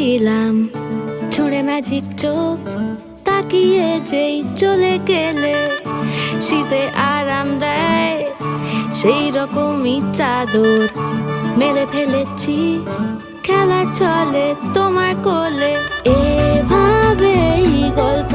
দিলাম ছুঁড়ে ম্যাজিক চোখ, তাকিয়ে যেই চলে গেলে শীতে আরাম দেয় সেই রকমই চাদর মেলে ফেলেছি, খেলা চলে তোমার কোলে। এভাবেই গল্প